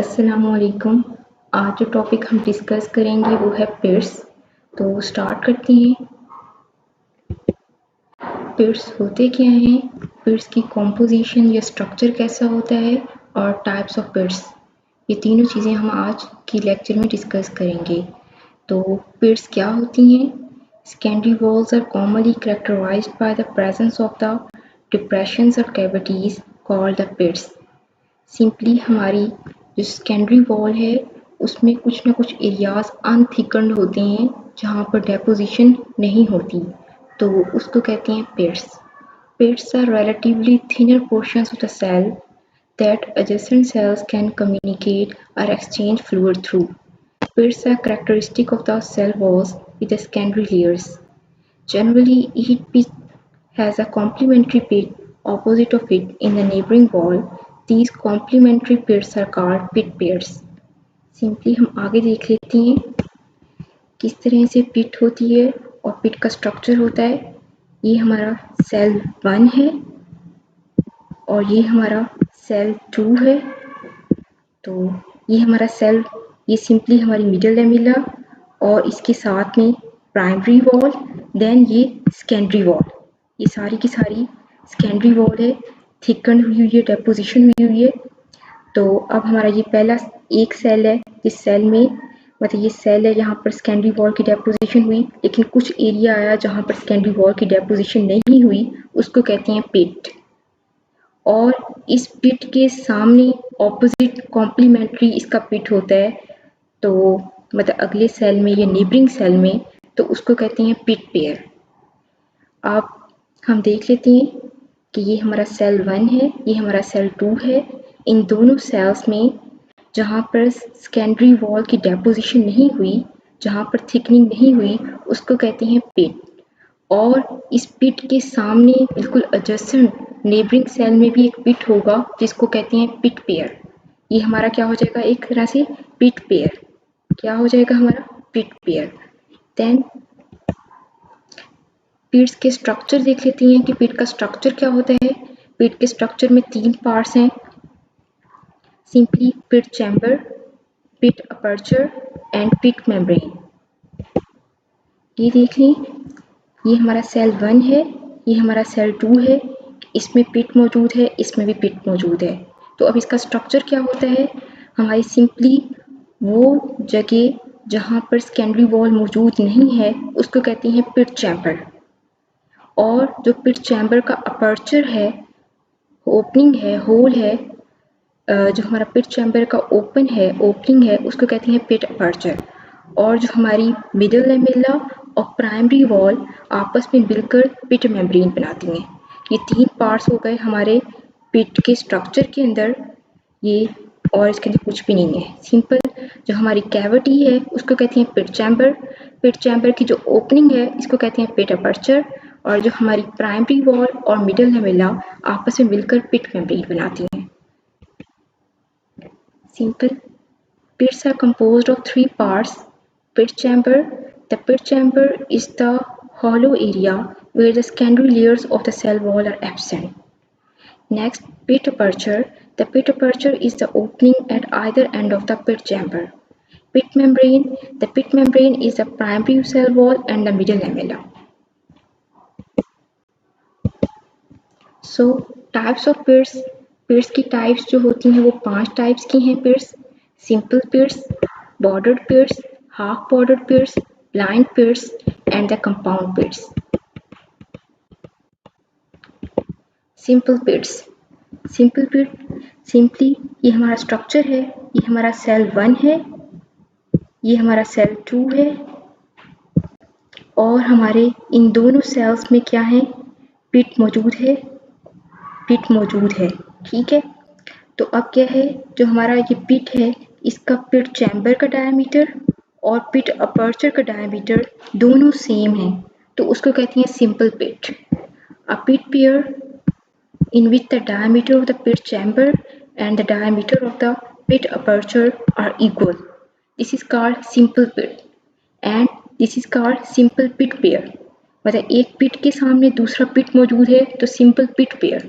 अस्सलामुअलैकुम। आज जो टॉपिक हम डिस्कस करेंगे वो है पिट्स। तो स्टार्ट करते हैं। पिट्स होते क्या हैं, पिट्स की कॉम्पोजिशन या स्ट्रक्चर कैसा होता है और टाइप्स ऑफ पिट्स, ये तीनों चीज़ें हम आज की लेक्चर में डिस्कस करेंगे। तो पिट्स क्या होती हैं? Secondary walls are commonly characterised by the presence of the depressions और cavities called the pits. Simply हमारी जो सेकेंडरी वॉल है उसमें कुछ ना कुछ एरियाज अनथिकन्ड होते हैं जहाँ पर डेपोजिशन नहीं होती, तो उसको कहते हैं pits. Pits are relatively thinner portions of the cell that adjacent cells can communicate or exchange fluid through. Pits are characteristic of the cell walls with the secondary layers. Generally, each pit has a complementary pit opposite of it in the neighboring wall. These complementary pits are called pit pairs. Simply हम आगे देख लेते हैं किस तरह से पिट होती है और पिट का स्ट्रक्चर होता है। ये हमारा सेल 1 है और ये हमारा सेल 2 है। तो ये हमारा सेल, ये सिंपली हमारी मिडल लैमेला और इसके साथ में प्राइमरी वॉल, देन ये सेकेंडरी वॉल, ये सारी की सारी सेकेंडरी वॉल है, थिकन हुई है, डेपोजिशन हुई है। तो अब हमारा ये पहला एक सेल है, जिस सेल में मतलब ये सेल है यहाँ पर सेकेंडरी वॉल की डेपोजिशन हुई, लेकिन कुछ एरिया आया जहाँ पर सेकेंडरी वॉल की डेपोजिशन नहीं हुई, उसको कहते हैं पिट। और इस पिट के सामने ऑपोजिट कॉम्प्लीमेंट्री इसका पिट होता है, तो मतलब अगले सेल में या नेबरिंग सेल में, तो उसको कहते हैं पिट पेयर। अब हम देख लेते हैं कि ये हमारा सेल 1 है, ये हमारा सेल 2 है। इन दोनों सेल्स में जहाँ पर सेकेंडरी वॉल की डेपोजिशन नहीं हुई, जहाँ पर थिकनिंग नहीं हुई, उसको कहते हैं पिट। और इस पिट के सामने बिल्कुल एडजेसेंट नेबरिंग सेल में भी एक पिट होगा जिसको कहते हैं पिट पेयर। ये हमारा क्या हो जाएगा, एक तरह से पिट पेयर। क्या हो जाएगा हमारा पिट पेयर। देन पिट्स के स्ट्रक्चर देख लेते हैं कि पिट का स्ट्रक्चर क्या होता है। पिट के स्ट्रक्चर में 3 पार्ट्स हैं, simply pit chamber, pit aperture and pit membrane. ये देख लें, ये हमारा सेल 1 है, ये हमारा सेल 2 है, इसमें पिट मौजूद है, इसमें भी पिट मौजूद है। तो अब इसका स्ट्रक्चर क्या होता है, हमारी सिंपली वो जगह जहाँ पर सेकेंडरी वॉल मौजूद नहीं है उसको कहते हैं पिट चैम्बर। और जो पिट चैम्बर का अपर्चर है, ओपनिंग है, होल है, जो हमारा पिट चैम्बर का ओपनिंग है, उसको कहते हैं पिट अपर्चर। और जो हमारी मिडल लैमेला और प्राइमरी वॉल आपस में मिलकर पिट मेम्ब्रेन बनाती हैं। ये 3 पार्ट्स हो गए हमारे पिट के स्ट्रक्चर के अंदर, ये और इसके अंदर कुछ भी नहीं है। सिंपल जो हमारी कैविटी है उसको कहते हैं पिट चैम्बर। पिट चैम्बर की जो ओपनिंग है इसको कहते हैं पिट अपर्चर। और जो हमारी प्राइमरी वॉल और मिडल लैमेला आपस में मिलकर पिट मेम्ब्रेन बनाती हैं। Simple. Pits are composed of 3 parts. Pit chamber. The pit chamber is the hollow area where the secondary layers of the cell wall are absent. Next, pit aperture. The pit aperture is the opening at either end of the pit chamber. Pit membrane. The pit membrane is the primary cell wall and the middle lamella. So, types of pits. पिट्स की types जो होती हैं वो 5 types की हैं pits. Simple pits, bordered pits, half bordered pits, blind pits and the compound pits. Simple pits, simple pit simply ये हमारा structure है, ये हमारा सेल 1 है, ये हमारा सेल 2 है, और हमारे इन दोनों सेल्स में क्या है, पिट मौजूद है, पिट मौजूद है। ठीक है, तो अब क्या है, जो हमारा ये पिट है इसका पिट चैम्बर का डायमीटर और पिट अपर्चर का डायमीटर दोनों सेम है, तो उसको कहते हैं simple pit. A pit pair in which the diameter of the pit chamber and the diameter of the pit aperture are equal. This is called simple pit and this is called simple pit pair. मतलब एक पिट के सामने दूसरा पिट मौजूद है तो simple pit pair.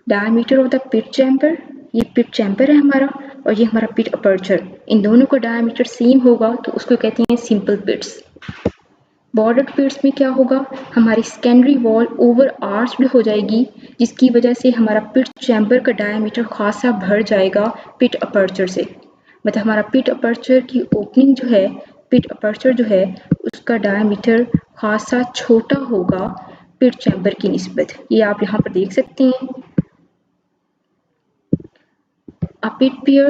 Diameter of the pit chamber, ये pit chamber है हमारा, और ये हमारा पिट अपर्चर, इन दोनों का डायमीटर सेम होगा तो उसको कहते हैं सिंपल पिट्स। बॉर्डर्ड पिट्स में क्या होगा, हमारी सेकेंडरी वॉल ओवर आर्च्ड हो जाएगी, जिसकी वजह से हमारा पिट चैम्बर का डायमीटर खासा बढ़ जाएगा पिट अपर्चर से। मतलब हमारा पिट अपर्चर की ओपनिंग जो है, पिट अपर्चर जो है उसका डायमीटर खासा छोटा होगा पिट चैम्बर की निस्बत। ये आप यहाँ पर देख सकते हैं। A pit pier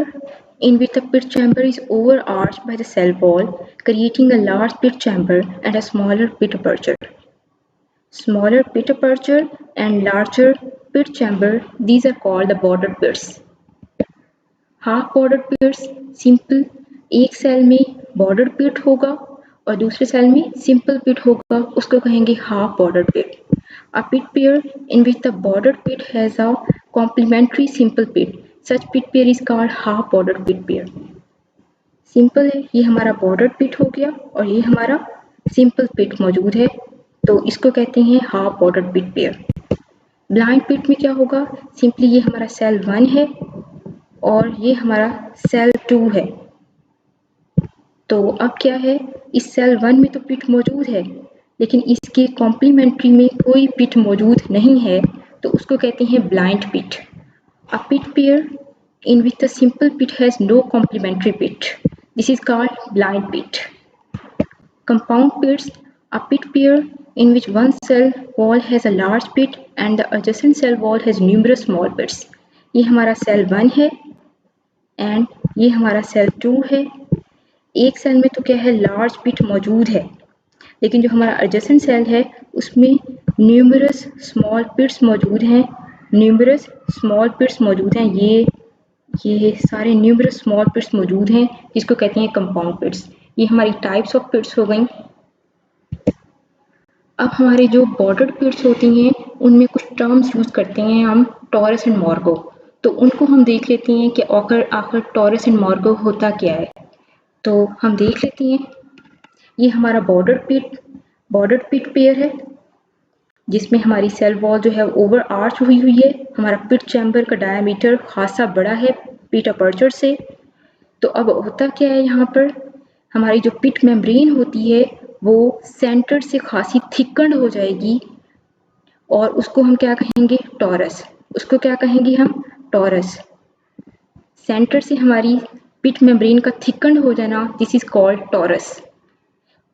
in which the pit chamber is overarched by the cell wall, creating a large pit chamber and a smaller pit aperture. Smaller pit aperture and larger pit chamber, these are called the bordered pits. Half border pits simple, एक cell में border pit होगा और दूसरे cell में simple पिट होगा, उसको कहेंगे half border pit. A pit pair in which the bordered pit has a complementary simple pit, such pit pair is called half bordered pit pair. Simple है, ये हमारा बॉर्डर पिट हो गया और ये हमारा सिंपल पिट मौजूद है, तो इसको कहते हैं हाफ बॉर्डर पिट पेयर। ब्लाइंड पिट में क्या होगा, सिंपली ये हमारा सेल 1 है और ये हमारा सेल 2 है। तो अब क्या है, इस सेल 1 में तो पिट मौजूद है लेकिन इसके कॉम्प्लीमेंट्री में कोई पिट मौजूद नहीं है, तो उसको कहते हैं blind pit. A pit pair in which the simple pit has no complementary pit, this is called blind pit. Compound pits, a pit pair in which one cell wall has a large pit and the adjacent cell wall has numerous small pits. ये हमारा cell 1 है and ये हमारा cell 2 है। एक cell में तो क्या है, लार्ज पिट मौजूद है, लेकिन जो हमारा एडजेसेंट सेल है उसमें न्यूमरस स्मॉल पिट्स मौजूद हैं। न्यूमरस स्मॉल पिट्स मौजूद हैं, ये सारे न्यूमरस स्मॉल पिट्स मौजूद हैं, जिसको कहते हैं कंपाउंड पिट्स। ये हमारी टाइप्स ऑफ पिट्स हो गई। अब हमारे जो बॉर्डर्ड पिट्स होती हैं उनमें कुछ टर्म्स यूज़ करते हैं हम, टॉरस एंड मार्गो, तो उनको हम देख लेते हैं कि आखिर टॉरस एंड मार्गो होता क्या है। तो हम देख लेते हैं, ये हमारा बॉर्डर्ड पिट पेयर है जिसमें हमारी सेल वॉल जो है ओवर आर्च हुई है। हमारा पिट चैम्बर का डायमीटर खासा बड़ा है पिट अपर्चर से। तो अब होता क्या है, यहाँ पर हमारी जो पिट मेम्ब्रेन होती है वो सेंटर से खासी थिकन्ड हो जाएगी और उसको हम क्या कहेंगे, टॉरस। उसको क्या कहेंगे हम, टॉरस। सेंटर से हमारी पिट मेम्ब्रेन का थिकन्ड हो जाना, दिस इज कॉल्ड टॉरस।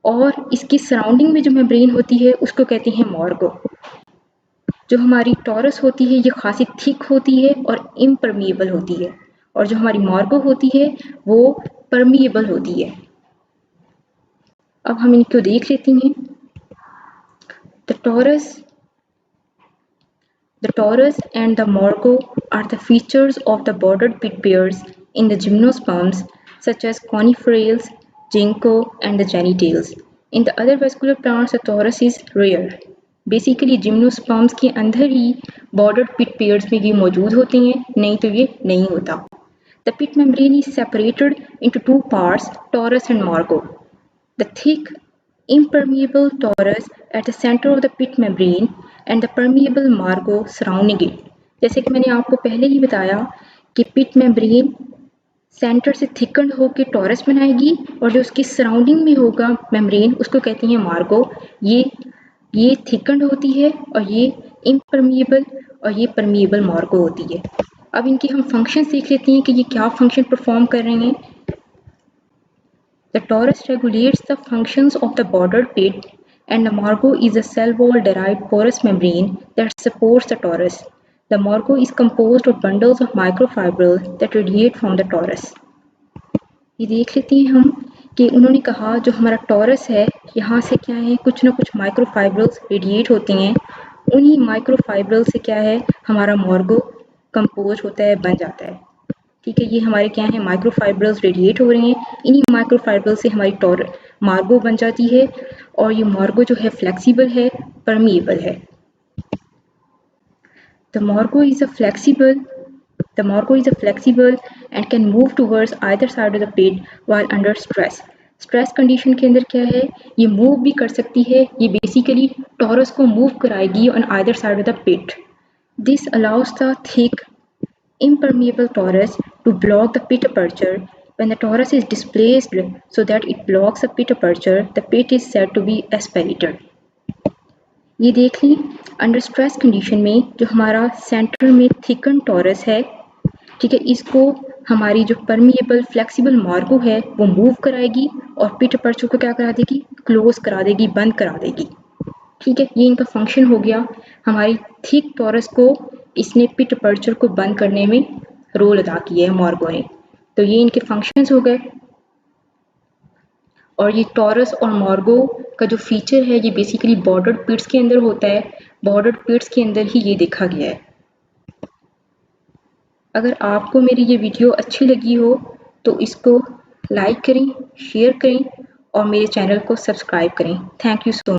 और इसकी सराउंडिंग में जो मेम्ब्रेन होती है उसको कहते हैं मार्गो। जो हमारी टॉरस होती है ये खासी थिक होती है और इम्परमिएबल होती है, और जो हमारी मार्गो होती है वो परमिएबल होती है। अब हम इनको देख लेते हैं। The torus and the margo are the features of the bordered pit pairs in the gymnosperms such as coniferates, ginkgo and the genitales. In the other vascular plants, the torus is rare. Basically, gymnosperms के अंदर ही bordered pit pairs में ये मौजूद होते हैं, नहीं तो ये नहीं होता। The pit membrane is separated into two parts, torus and margo. The thick, impermeable torus at the center of the pit membrane and the permeable margo surrounding it. जैसे कि मैंने आपको पहले ही बताया कि पिट मेम्ब्रेन सेंटर से थिकन्ड होकर टॉरस बनाएगी और जो उसकी सराउंडिंग में होगा मेम्ब्रेन उसको कहते हैं मार्गो। ये थिकन्ड होती है और ये इम्परमिएबल और ये परमिएबल मार्गो होती है। अब इनके हम फंक्शन देख लेते हैं कि ये क्या फंक्शन परफॉर्म कर रहे हैं। The torus regulates the functions of the bordered pit, and the margo is a cell wall-derived porous membrane that supports the torus. The margo is composed of bundles of microfibrils that radiate from the torus. ये देख लेते हैं हम कि उन्होंने कहा जो हमारा टॉरस है यहाँ से क्या है, कुछ ना कुछ माइक्रोफाइब्रल्स रेडिएट होते हैं। उन्हीं माइक्रोफाइब्रल से क्या है, हमारा मार्गो कंपोज होता है, बन जाता है। ठीक है, ये हमारे क्या है, माइक्रोफाइब्रल्स रेडिएट हो रहे हैं। इन्हीं माइक्रोफाइब्रल से हमारी मार्गो बन जाती है और ये मार्गो जो है फ्लेक्सिबल है, परमिएबल है। The margo is flexible and can move towards either side of the pit while under stress. Stress condition के अंदर क्या है, ये मूव भी कर सकती है। ये बेसिकली टॉरस को मूव कराएगी on either side of the pit. This allows the thick impermeable torus to block the pit aperture. When the torus is displaced so that it blocks the pit aperture, the pit is said to be aspirated. ये देख ली, under stress condition में जो हमारा centre में thicken taurus है, ठीक है, इसको हमारी जो परमिएबल फ्लेक्सिबल मार्गो है वो मूव कराएगी और पिट अपर्चर को क्या करा देगी, क्लोज करा देगी, बंद करा देगी। ठीक है, ये इनका फंक्शन हो गया। हमारी थिक टॉरस को इसने पिट अपर्चर को बंद करने में रोल अदा किया है मार्गो ने। तो ये इनके फंक्शंस हो गए। और ये टॉरस और मार्गो का जो फीचर है ये बेसिकली बॉर्डर्ड पिट्स के अंदर होता है। बॉर्डर्ड पिट्स के अंदर ही ये देखा गया है। अगर आपको मेरी ये वीडियो अच्छी लगी हो तो इसको लाइक करें, शेयर करें और मेरे चैनल को सब्सक्राइब करें। Thank you so much.